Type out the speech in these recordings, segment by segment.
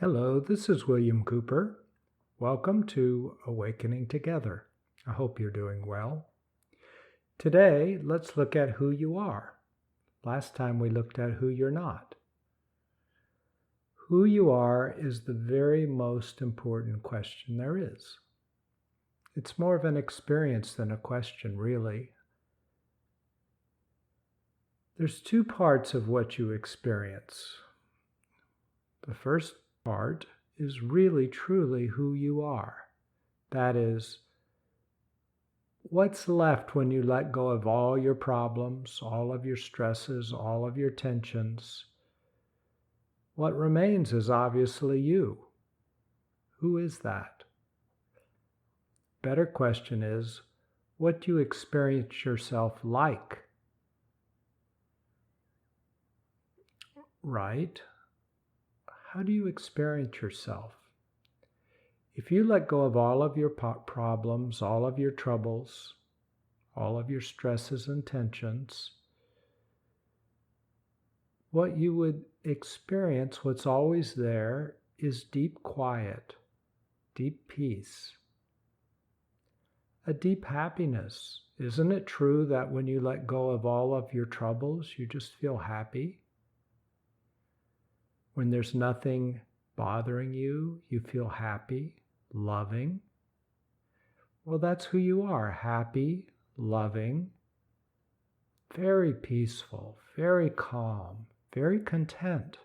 Hello, this is William Cooper. Welcome to Awakening Together. I hope you're doing well. Today, let's look at who you are. Last time we looked at who you're not. Who you are is the very most important question there is. It's more of an experience than a question, really. There's two parts of what you experience. The first part is really truly who you are. That is, what's left when you let go of all your problems, all of your stresses, all of your tensions? What remains is obviously you. Who is that? Better question is, what do you experience yourself like? Right? How do you experience yourself? If you let go of all of your problems, all of your troubles, all of your stresses and tensions, what you would experience, what's always there, is deep quiet, deep peace, a deep happiness. Isn't it true that when you let go of all of your troubles, you just feel happy? When there's nothing bothering you, you feel happy, loving. Well, that's who you are, happy, loving, very peaceful, very calm, very content.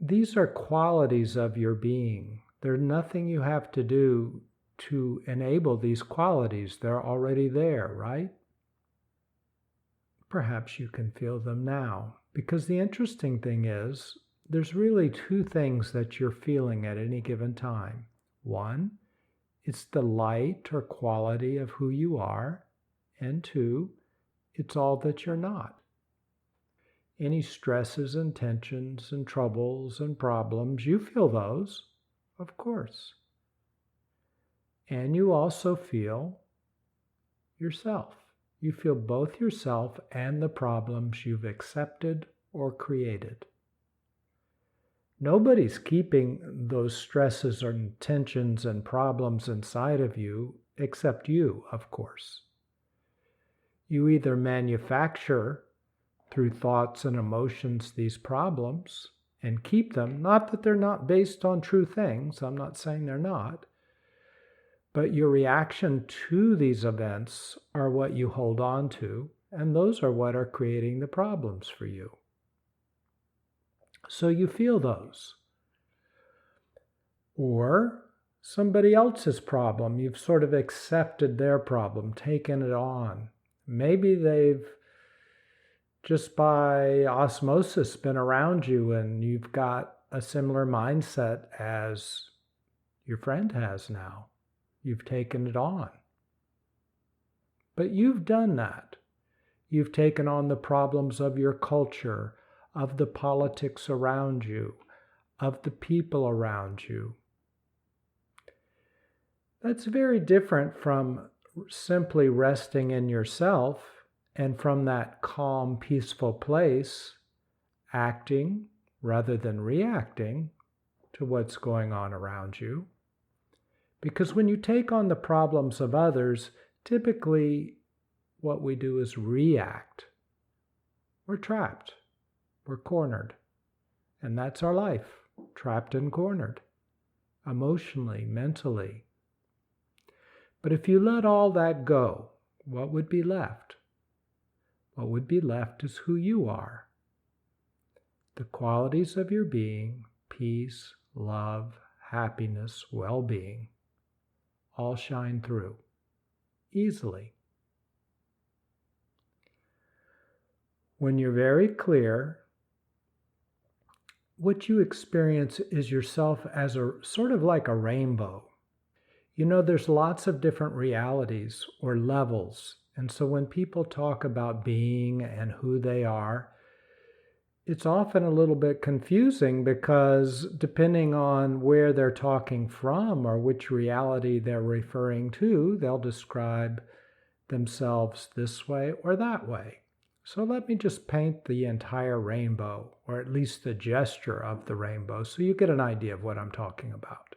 These are qualities of your being. There's nothing you have to do to enable these qualities. They're already there, right? Perhaps you can feel them now. Because the interesting thing is, there's really two things that you're feeling at any given time. One, it's the light or quality of who you are. And two, it's all that you're not. Any stresses and tensions and troubles and problems, you feel those, of course. And you also feel yourself. You feel both yourself and the problems you've accepted or created. Nobody's keeping those stresses and tensions and problems inside of you except you, of course. You either manufacture through thoughts and emotions these problems and keep them, not that they're not based on true things, I'm not saying they're not, but your reaction to these events are what you hold on to, and those are what are creating the problems for you. So you feel those. Or somebody else's problem, you've sort of accepted their problem, taken it on. Maybe they've just by osmosis been around you and you've got a similar mindset as your friend has now. You've taken it on. But you've done that. You've taken on the problems of your culture, of the politics around you, of the people around you. That's very different from simply resting in yourself and from that calm, peaceful place, acting rather than reacting to what's going on around you. Because when you take on the problems of others, typically what we do is react. We're trapped. We're cornered. And that's our life, trapped and cornered, emotionally, mentally. But if you let all that go, what would be left? What would be left is who you are. The qualities of your being, peace, love, happiness, well-being, all shine through easily. When you're very clear, what you experience is yourself as a sort of like a rainbow. You know, there's lots of different realities or levels. And so when people talk about being and who they are, it's often a little bit confusing because depending on where they're talking from or which reality they're referring to, they'll describe themselves this way or that way. So let me just paint the entire rainbow, or at least the gesture of the rainbow, so you get an idea of what I'm talking about.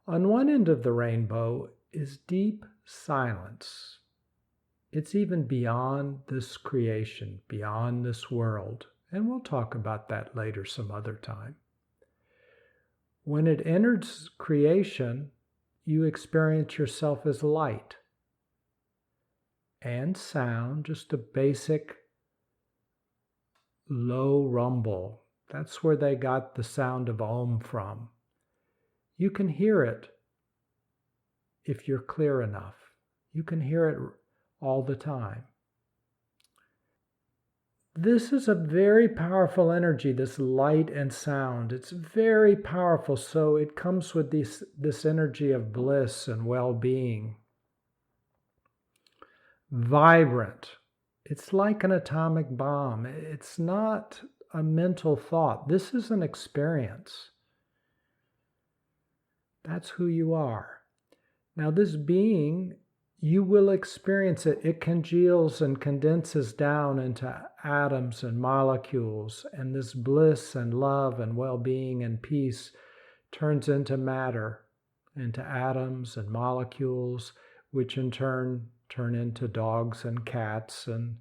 On one end of the rainbow is deep silence. It's even beyond this creation, beyond this world, and we'll talk about that later some other time. When it enters creation, you experience yourself as light and sound, just a basic low rumble. That's where they got the sound of Om from. You can hear it if you're clear enough. You can hear it all the time. This is a very powerful energy, this light and sound. It's very powerful, so it comes with this energy of bliss and well-being. Vibrant. It's like an atomic bomb. It's not a mental thought. This is an experience. That's who you are. Now, this being, you will experience it. It congeals and condenses down into atoms and molecules, and this bliss and love and well-being and peace turns into matter, into atoms and molecules, which in turn turn into dogs and cats and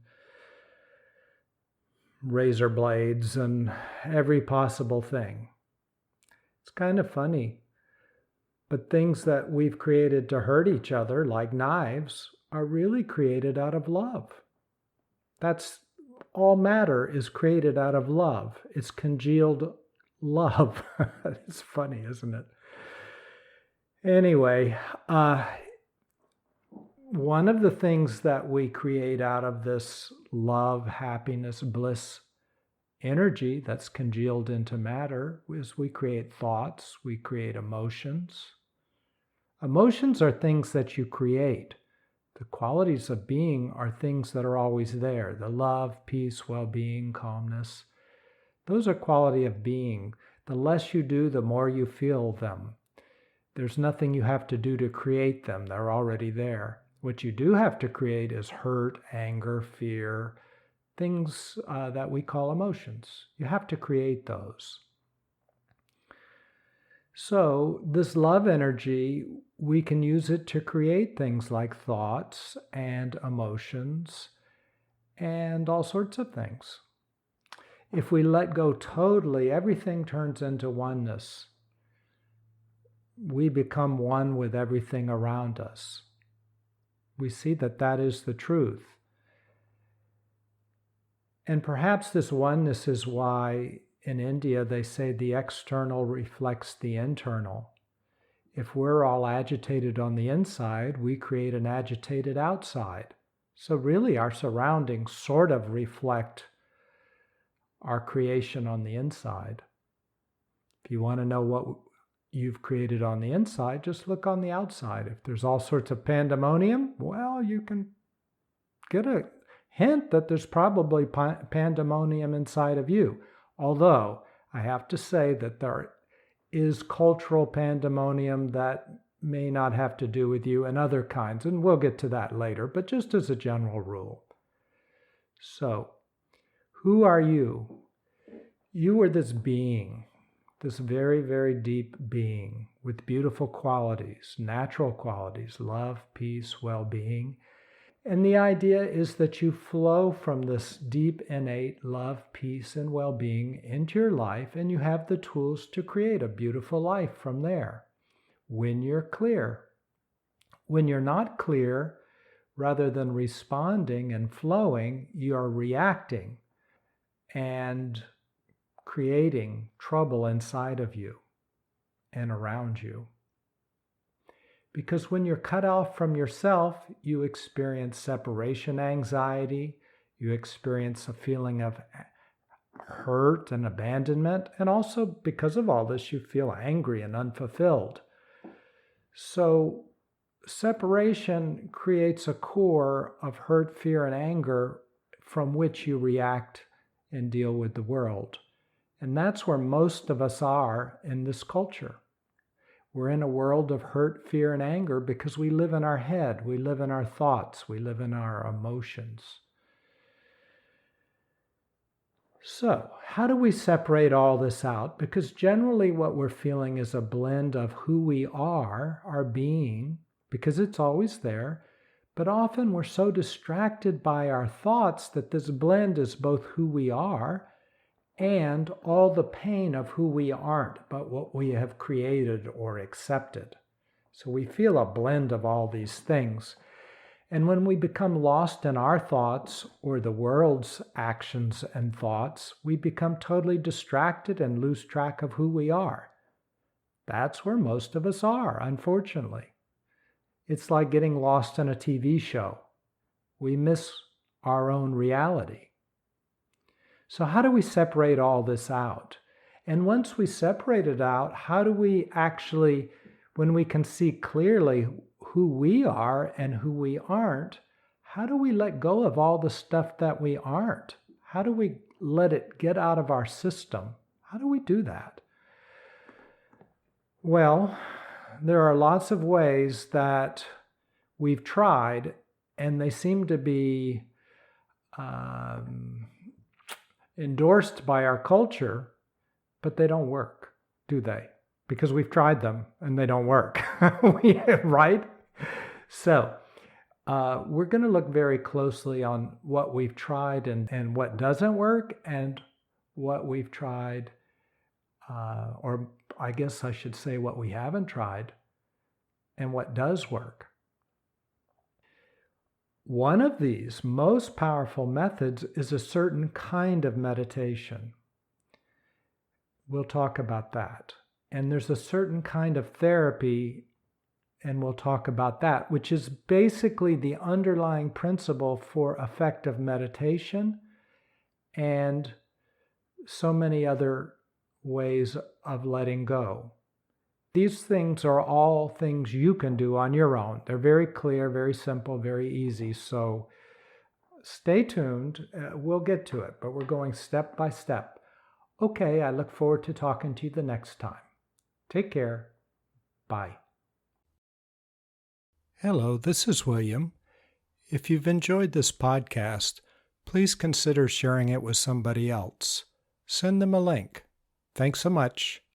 razor blades and every possible thing. It's kind of funny. But things that we've created to hurt each other, like knives, are really created out of love. That's all matter is created out of love. It's congealed love. It's funny, isn't it? Anyway, one of the things that we create out of this love, happiness, bliss energy that's congealed into matter is we create thoughts, we create emotions. Emotions are things that you create. The qualities of being are things that are always there. The love, peace, well-being, calmness. Those are quality of being. The less you do, the more you feel them. There's nothing you have to do to create them. They're already there. What you do have to create is hurt, anger, fear, things that we call emotions. You have to create those. So this love energy, we can use it to create things like thoughts and emotions and all sorts of things. If we let go totally, everything turns into oneness. We become one with everything around us. We see that that is the truth. And perhaps this oneness is why in India they say the external reflects the internal. If we're all agitated on the inside, we create an agitated outside. So really our surroundings sort of reflect our creation on the inside. If you want to know what you've created on the inside, just look on the outside. If there's all sorts of pandemonium, well, you can get a hint that there's probably pandemonium inside of you. Although I have to say that there is cultural pandemonium that may not have to do with you and other kinds, and we'll get to that later, but just as a general rule. So, who are you? You are this being, this very, very deep being with beautiful qualities, natural qualities, love, peace, well-being. And the idea is that you flow from this deep, innate love, peace, and well-being into your life, and you have the tools to create a beautiful life from there when you're clear. When you're not clear, rather than responding and flowing, you're reacting and creating trouble inside of you and around you. Because when you're cut off from yourself, you experience separation anxiety, you experience a feeling of hurt and abandonment, and also because of all this, you feel angry and unfulfilled. So separation creates a core of hurt, fear, and anger from which you react and deal with the world. And that's where most of us are in this culture. We're in a world of hurt, fear, and anger because we live in our head, we live in our thoughts, we live in our emotions. So, how do we separate all this out? Because generally what we're feeling is a blend of who we are, our being, because it's always there. But often we're so distracted by our thoughts that this blend is both who we are and all the pain of who we aren't, but what we have created or accepted. So we feel a blend of all these things. And when we become lost in our thoughts or the world's actions and thoughts, we become totally distracted and lose track of who we are. That's where most of us are, unfortunately. It's like getting lost in a TV show. We miss our own reality. So how do we separate all this out? And once we separate it out, how do we actually, when we can see clearly who we are and who we aren't, how do we let go of all the stuff that we aren't? How do we let it get out of our system? How do we do that? Well, there are lots of ways that we've tried, and they seem to be endorsed by our culture, but they don't work, do they? Because we've tried them and they don't work, right? So we're going to look very closely on what we've tried and what doesn't work, and what we've tried, or I guess I should say what we haven't tried, and what does work. One of these most powerful methods is a certain kind of meditation. We'll talk about that. And there's a certain kind of therapy, and we'll talk about that, which is basically the underlying principle for effective meditation and so many other ways of letting go. These things are all things you can do on your own. They're very clear, very simple, very easy. So stay tuned. We'll get to it, but we're going step by step. Okay, I look forward to talking to you the next time. Take care. Bye. Hello, this is William. If you've enjoyed this podcast, please consider sharing it with somebody else. Send them a link. Thanks so much.